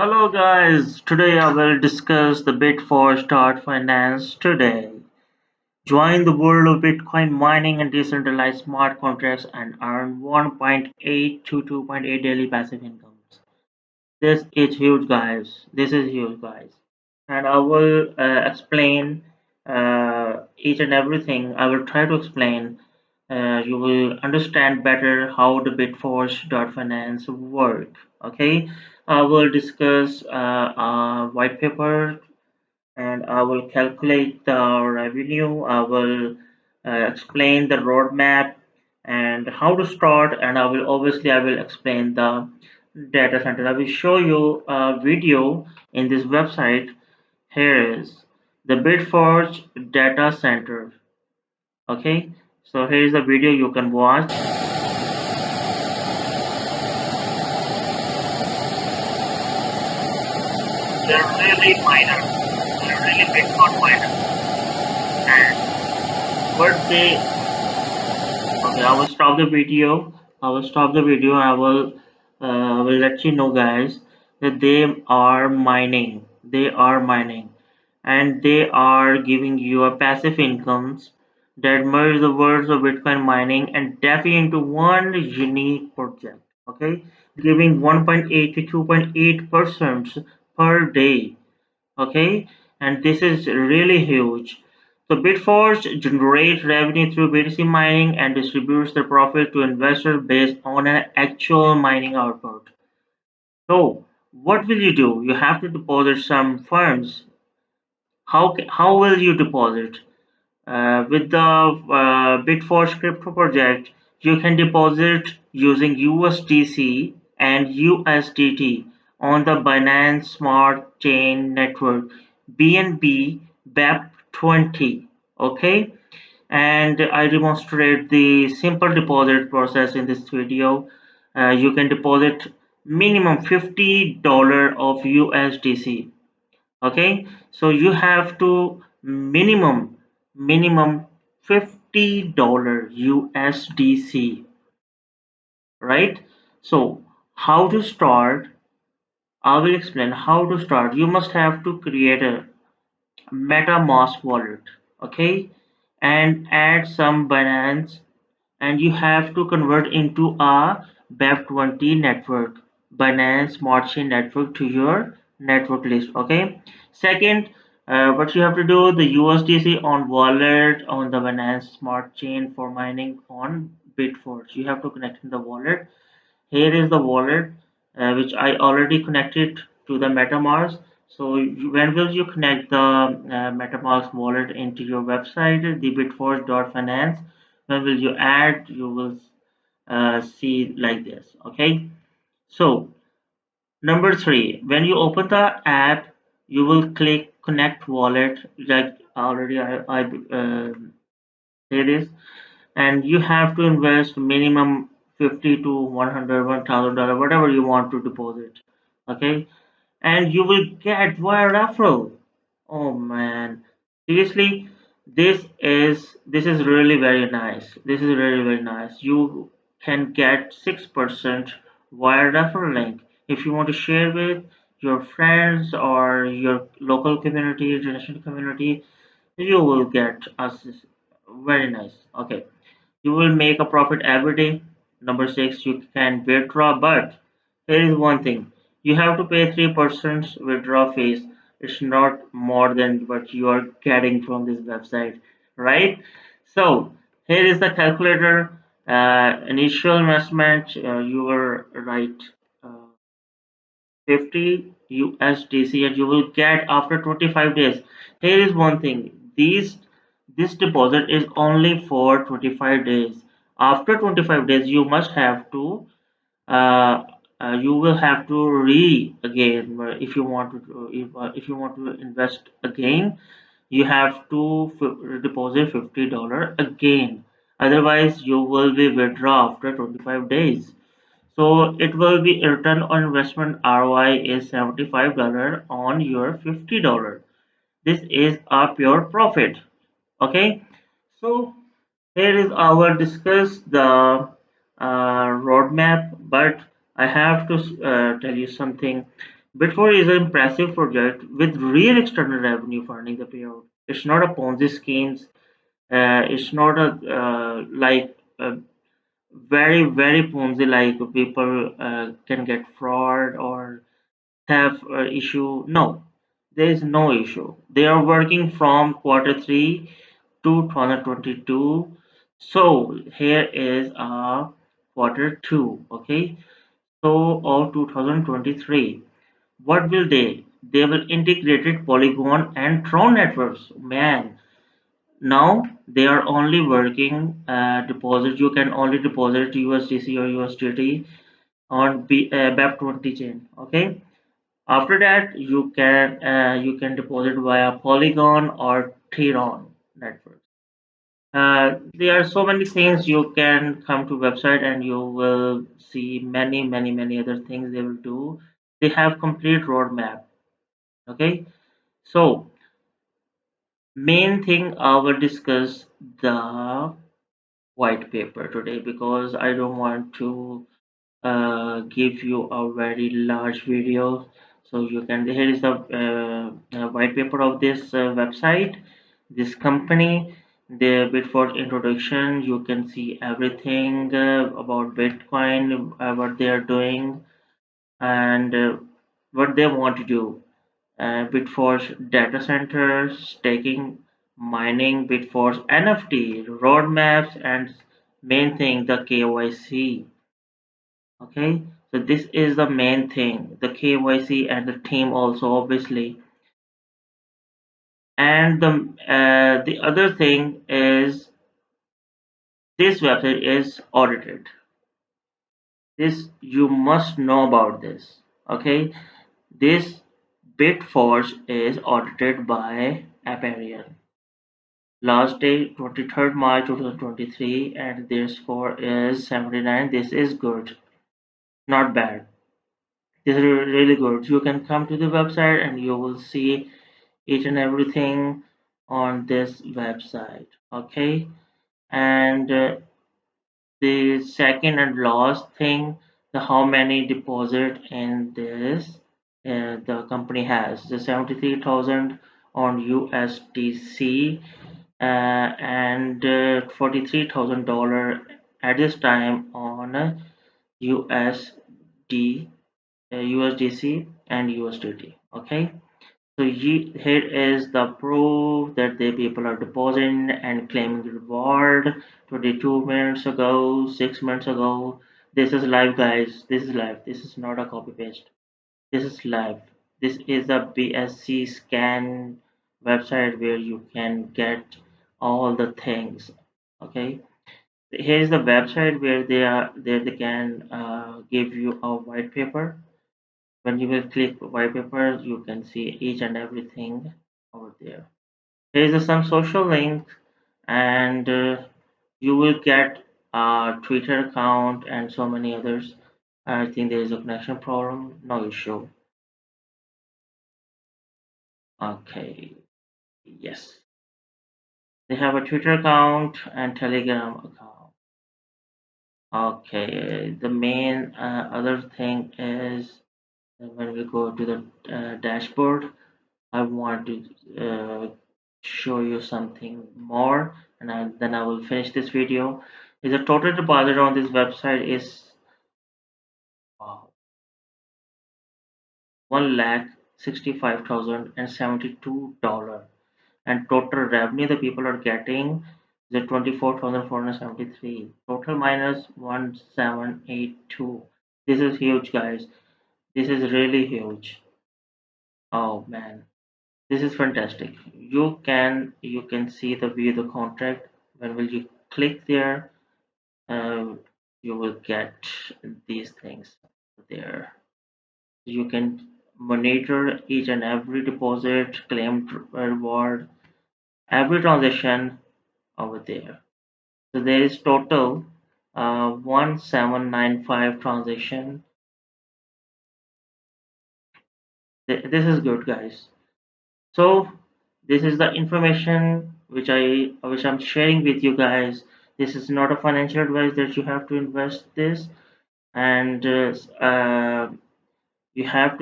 Hello guys, today I will discuss the Bitforge finance today. Join the world of Bitcoin mining and decentralized smart contracts and earn 1.8 to 2.8 daily passive incomes. This is huge guys. This is huge guys. And I will explain each and everything. I will try to explain. You will understand better how the Bitforge finance work. Okay, I will discuss a white paper and I will calculate the revenue. I will explain the roadmap and how to start, and I will explain the data center. I will show you a video in this website. Here is the Bitforge data center. Okay, so here is the video you can watch. They're really minor. They're really Bitcoin minor. And what they okay, I will stop the video. I will stop the video. I will let you know, guys, that they are mining. They are mining, and they are giving you a passive incomes that merge the words of Bitcoin mining and tapping into one unique project. Okay, giving 1.8 to 2.8% per day. Okay, and this is really huge. So Bitforge generates revenue through BTC mining and distributes the profit to investors based on an actual mining output. So what will you do? You have to deposit some funds. How will you deposit? With the Bitforge crypto project, you can deposit using USDC and USDT on the Binance Smart Chain network, BNB BEP20. Okay, and I demonstrate the simple deposit process in this video. You can deposit minimum $50 of USDC. Okay, so you have to minimum $50 USDC, right? So how to start? I will explain how to start. You must have to create a Metamask wallet, okay, and add some Binance, and you have to convert into a BEP20 network, Binance Smartchain network, to your network list. Okay. Second, what you have to do, the USDC on wallet on the Binance Smart Chain for mining on Bitforge. You have to connect in the wallet. Here is the wallet which I already connected to the MetaMask. So when will you connect the MetaMask wallet into your website, the bitforge.finance? When will you add? You will see like this. Okay. So number three, when you open the app, you will click connect wallet. Like already I say this, and you have to invest minimum 50 to 100 $1,000, whatever you want to deposit. Okay, and you will get via referral. Oh man, seriously, this is really very nice. This is really very nice. You can get 6% via referral link. If you want to share with your friends or your local community, international community, you will get us very nice. Okay, you will make a profit every day. Number six, you can withdraw, but here is one thing: you have to pay 3% withdrawal fees. It's not more than what you are getting from this website, right? So here is the calculator. Initial investment, you were right, uh, 50 USDC, and you will get after 25 days. Here is one thing: this deposit is only for 25 days. After 25 days, you must have to uh, you will have to again, if you want to if you want to invest again, you have to deposit $50 again. Otherwise, you will be withdraw after 25 days. So it will be return on investment ROI is $75 on your $50. This is a pure profit. Okay. So here is our discuss the roadmap, but I have to tell you something. Bitforge is an impressive project with real external revenue funding the payout. It's not a Ponzi schemes. It's not a like very Ponzi like people can get fraud or have issue. No, there is no issue. They are working from quarter 3 2022. So here is quarter 2. Okay, so of 2023. What will they? They will integrated Polygon and Tron networks. Man, now they are only working deposit. You can only deposit USDC or USDT on BEP20 chain. Okay. After that, you can deposit via Polygon or Tron network. There are so many things. You can come to website and you will see many other things they will do. They have complete roadmap. Okay, so main thing I will discuss the white paper today because I don't want to give you a very large video. So you can, here is the white paper of this website, this company, the Bitforge introduction. You can see everything about Bitcoin, what they are doing, and what they want to do. Bitforge data center, staking, mining, Bitforge NFT, roadmaps, and main thing the KYC. Okay, so this is the main thing, the KYC and the team also obviously. And the other thing is this website is audited. This you must know about this. Okay, this Bitforge is audited by Aparian. Last day 23rd March 2023 and their score is 79. This is good, not bad. This is really good. You can come to the website and you will see each and everything on this website. Okay, and the second and last thing, the how many deposit in this the company has the 73,000 on USDC and $43,000 at this time on USD, USDC and USDT. Okay, so here is the proof that the people are depositing and claiming reward 22 minutes ago, 6 months ago. This is live, guys. This is live. This is not a copy paste. This is live. This is a BSC scan website where you can get all the things. Okay. Here is the website where they can give you a white paper. When you will click white paper, you can see each and everything over there. Here is some social link, and you will get a Twitter account and so many others. I think there is a connection problem. No issue. Okay. Yes. They have a Twitter account and Telegram account. Okay. The main other thing is when we go to the dashboard, I want to show you something more, and then I will finish this video. Is the total deposit on this website is wow, 1,65,072 and total revenue the people are getting is 24,473. Total minus 1782. This is huge, guys. This is really huge. Oh man, this is fantastic. You can see the view the contract. When will you click there? Uh, you will get these things there. You can monitor each and every deposit, claimed reward, every transaction over there. So there is total 1795 transaction. This is good, guys. So this is the information which I'm sharing with you guys. This is not a financial advice that you have to invest this, and you have to